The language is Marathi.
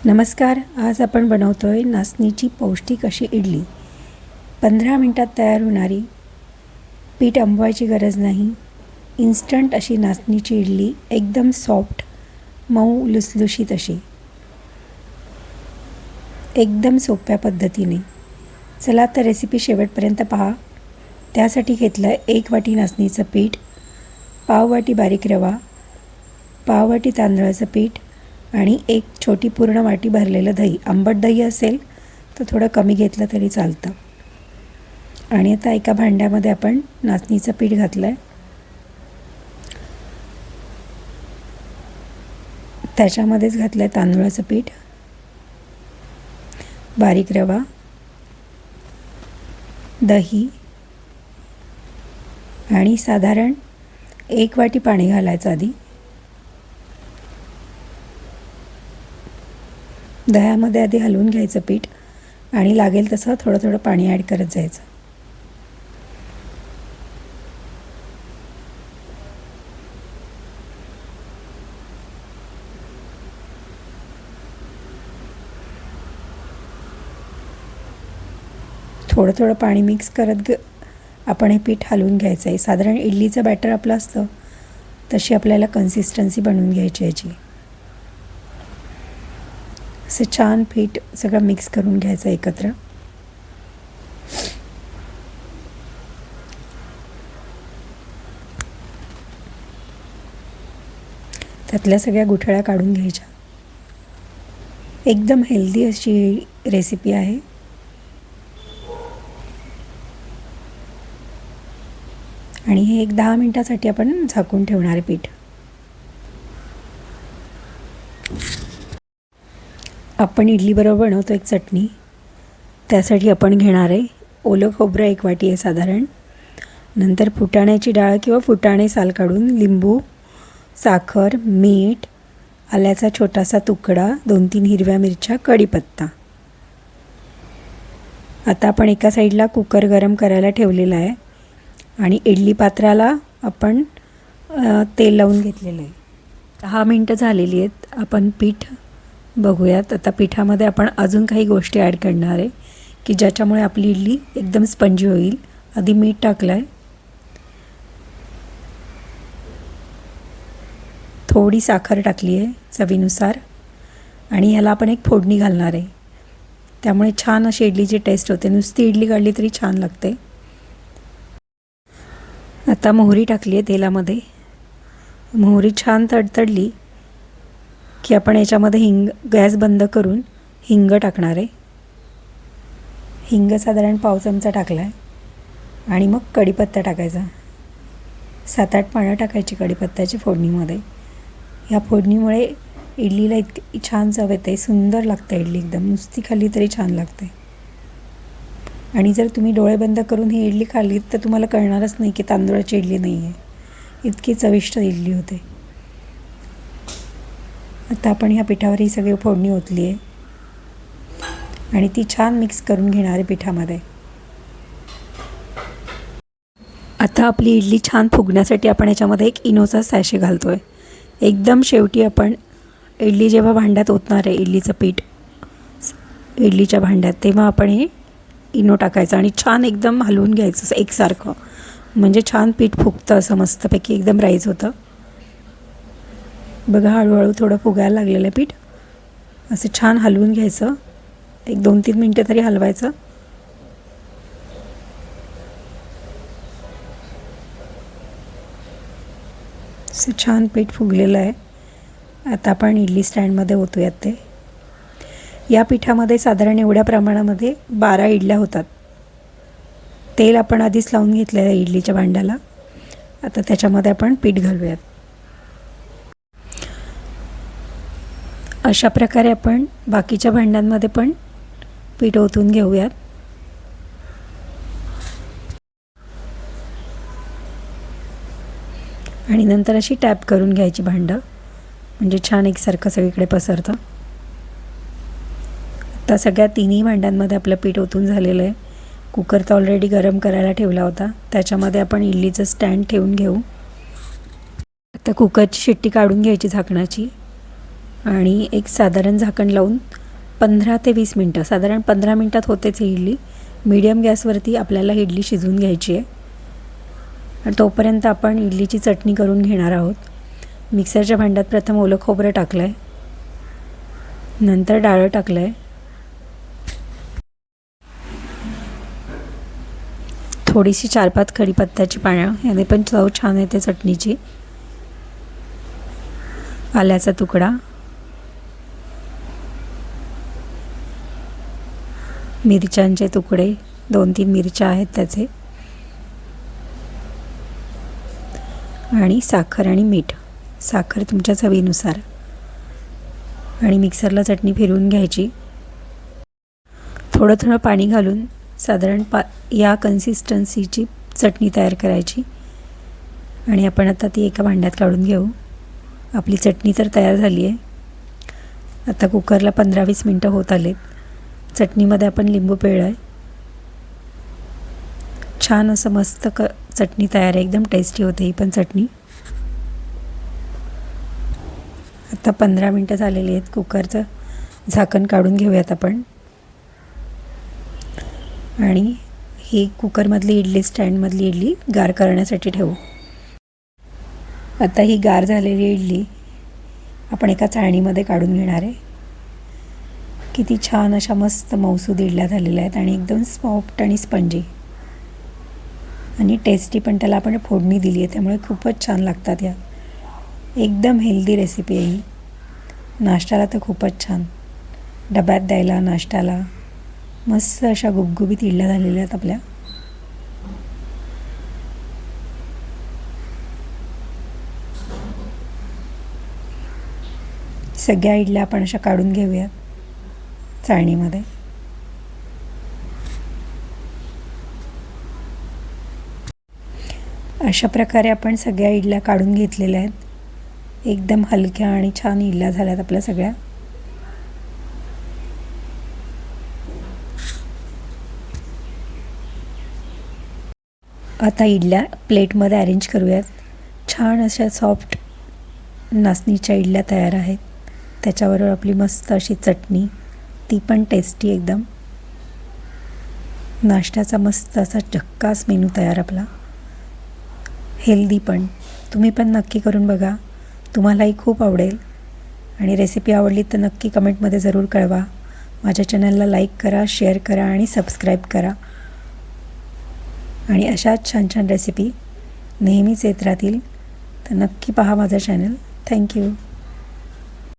नमस्कार. आज आपण बनवतोय नाचणीची पौष्टिक अशी इडली. 15 मिनिटात तयार होणारी, पीठ आंबवायची गरज नाही, इन्स्टंट अशी नाचणीची इडली, एकदम सॉफ्ट, मऊ लुसलुशीत अशी, एकदम सोप्या पद्धतीने. चला तर रेसिपी शेवटपर्यंत पहा. त्यासाठी घेतलं 1 वाटी नाचणीचं पीठ, पाव वाटी बारीक रवा, पाव वाटी तांदळाचं पीठ आणि 1 छोटी पूर्ण वाटी भरलेलं दही. आंबट दही असेल तर थोडं कमी घेतलं तरी चालतं. आणि आता एका भांड्यामध्ये आपण नाचणीचं पीठ घातलं आहे. त्याच्यामध्येच घातलं आहे तांदळाचं पीठ, बारीक रवा, दही आणि साधारण 1 वाटी पाणी घालायचं आधी. दह्यामध्ये आधी हलवून घ्यायचं पीठ आणि लागेल तसं थोडं थोडं पाणी ॲड करत जायचं. थोडं थोडं पाणी मिक्स करत आपण हे पीठ हलवून घ्यायचं आहे. साधारण इडलीचं बॅटर आपलं असतं तशी आपल्याला कन्सिस्टन्सी बनवून घ्यायची याची. असं छान पीठ सगळं मिक्स करून घ्यायचं एकत्र. त्यातल्या सगळ्या गुठळ्या काढून घ्यायच्या. एकदम हेल्दी अशी रेसिपी आहे. आणि हे 10 मिनिटासाठी आपण झाकून ठेवणार आहे पीठ. आपण इडलीबरोबर बनवतो एक चटणी. त्यासाठी आपण घेणार आहे ओलं खोबरं 1 वाटी आहे साधारण. नंतर फुटाण्याची डाळ किंवा फुटाणे साल काढून, लिंबू, साखर, मीठ, आल्याचा छोटासा तुकडा, 2-3 हिरव्या मिरच्या, कढीपत्ता. आता आपण एका साईडला कुकर गरम करायला ठेवलेला आहे आणि इडली पात्राला आपण तेल लावून घेतलेलं आहे. 10 मिनटं झालेली आहेत. आपण पीठ बघूयात. आता पिठामध्ये आपण अजून काही गोष्टी ॲड करणार आहे की ज्याच्यामुळे आपली इडली एकदम स्पंजी होईल. आधी मीठ टाकलं आहे, थोडी साखर टाकली आहे चवीनुसार आणि ह्याला आपण एक फोडणी घालणार आहे. त्यामुळे छान अशी इडलीची टेस्ट होते. नुसती इडली काढली तरी छान लागते. आता मोहरी टाकली आहे तेलामध्ये. मोहरी छान तडतडली की आपण याच्यामध्ये गॅस बंद करून हिंग टाकणार आहे. हिंग साधारण पाव चमचा टाकला आहे आणि मग कढीपत्ता टाकायचा. 7-8 पानं टाकायची कढीपत्त्याची फोडणीमध्ये. ह्या फोडणीमुळे इडलीला इतकी छान चव येते, सुंदर लागते इडली. एकदम नुसती खाल्ली तरी छान लागते. आणि जर तुम्ही डोळे बंद करून ही इडली खाल्लीत तर तुम्हाला कळणारच नाही की तांदूळाची इडली नाही आहे. इतकी चविष्ट इडली होते. आता आपण ह्या पिठावर ही सगळी फोडणी ओतली आहे आणि ती छान मिक्स करून घेणार आहे पिठामध्ये. आता आपली इडली छान फुगण्यासाठी आपण याच्यामध्ये एक इनोचा सॅशे घालतो आहे. एकदम शेवटी आपण इडली जेव्हा भांड्यात ओतणार आहे, इडलीचं पीठ इडलीच्या भांड्यात, तेव्हा आपण हे इनो टाकायचं आणि छान एकदम हलवून घ्यायचं असं एकसारखं. म्हणजे छान पीठ फुगतं असं मस्तपैकी एकदम राईस होतं. बघा हळूहळू थोडं फुगायला लागलेलं पीठ. असं छान हलवून घ्यायचं. एक 2-3 मिनटं तरी हलवायचं. असं छान पीठ फुगलेलं आहे. आता आपण इडली स्टँडमध्ये ओतूयात ते. या पिठामध्ये साधारण एवढ्या प्रमाणामध्ये 12 इडल्या होतात. तेल आपण आधीच लावून घेतलेलं आहे इडलीच्या भांड्याला. आता त्याच्यामध्ये आपण पीठ घालूयात. अशा प्रकारे आपण बाकीच्या भांड्यांमध्ये पण पीठ ओतून घेऊयात. आणि नंतर अशी टॅप करून घ्यायची भांडं, म्हणजे छान एकसारखं सगळीकडे पसरतं. आता सगळ्या 3ही भांड्यांमध्ये आपलं पीठ ओतून झालेलं आहे. कुकर तर ऑलरेडी गरम करायला ठेवला होता. त्याच्यामध्ये आपण इडलीचं स्टँड ठेवून घेऊ. आता कुकरची शिट्टी काढून घ्यायची झाकणाची आणि एक साधारण झाकण लावून 15 ते 20 मिनटं, साधारण 15 मिनटात होतेच ही इडली. मीडियम गॅसवरती आपल्याला इडली शिजवून घ्यायची आहे. आणि तोपर्यंत आपण इडलीची चटणी करून घेणार आहोत. मिक्सरच्या भांड्यात प्रथम ओलं खोबरं टाकलं आहे, नंतर डाळं टाकलं आहे, थोडीशी 4-5 कढीपत्त्याची पानं, याने पण चव छान येते चटणीची, आल्याचा तुकडा, मिरच्यांचे तुकडे, 2-3 मिरच्या आहेत त्याचे, आणि साखर आणि मीठ. साखर तुमच्या चवीनुसार. आणि मिक्सरला चटणी फिरवून घ्यायची. थोडं थोडं पाणी घालून साधारण या कन्सिस्टन्सीची चटणी तयार करायची. आणि आपण आता ती एका भांड्यात काढून घेऊ. आपली चटणी तर तयार झाली आहे. आता कुकरला 15-20 मिनटं होत आलेत. चटणीमध्ये आपण लिंबू पिळलं आहे. छान असं मस्त चटणी तयार आहे. एकदम टेस्टी होते ही पण चटणी. आता 15 मिनटं झालेली आहेत. कुकरचं झाकण काढून घेऊयात आपण. आणि ही कुकरमधली इडली, स्टँडमधली इडली गार करण्यासाठी ठेवू. आता ही गार झालेली इडली आपण एका चाळणीमध्ये काढून घेणार आहे. किती छान अशा मस्त मऊसूद इडल्या झालेल्या आहेत आणि एकदम सॉफ्ट आणि स्पंजी आणि टेस्टी पण. त्याला आपण फोडणी दिली आहे त्यामुळे खूपच छान लागतात या. एकदम हेल्दी रेसिपी आहे ही. नाश्त्याला तर खूपच छान, डब्यात द्यायला, नाश्त्याला. मस्त अशा गुबगुबीत इडल्या झालेल्या आहेत आपल्या. सगळ्या इडल्या आपण अशा काढून घेऊयात चाळणीमध्ये. अशा प्रकारे आपण सगळ्या इडल्या काढून घेतलेल्या आहेत. एकदम हलक्या आणि छान इडल्या झाल्यात आपल्या सगळ्या. आता इडल्या प्लेटमध्ये अरेंज करूयात. छान अशा सॉफ्ट नाचणीच्या इडल्या तयार आहेत. त्याच्याबरोबर आपली मस्त अशी चटणी, ती पण टेस्टी एकदम. नाश्त्याचा मस्त असा झक्कास मेनू तयार आपला, हेल्दी पण. तुम्ही पण नक्की करून बघा, तुम्हालाही खूप आवडेल. आणि रेसिपी आवडली तर नक्की कमेंटमध्ये ज़रूर कळवा. माझ्या चॅनलला लाईक करा, शेअर करा आणि सबस्क्राईब करा. आणि अशाच छान छान रेसिपी नेहमीच येत राहतील तर नक्की पहा माझं चॅनल. थँक्यू.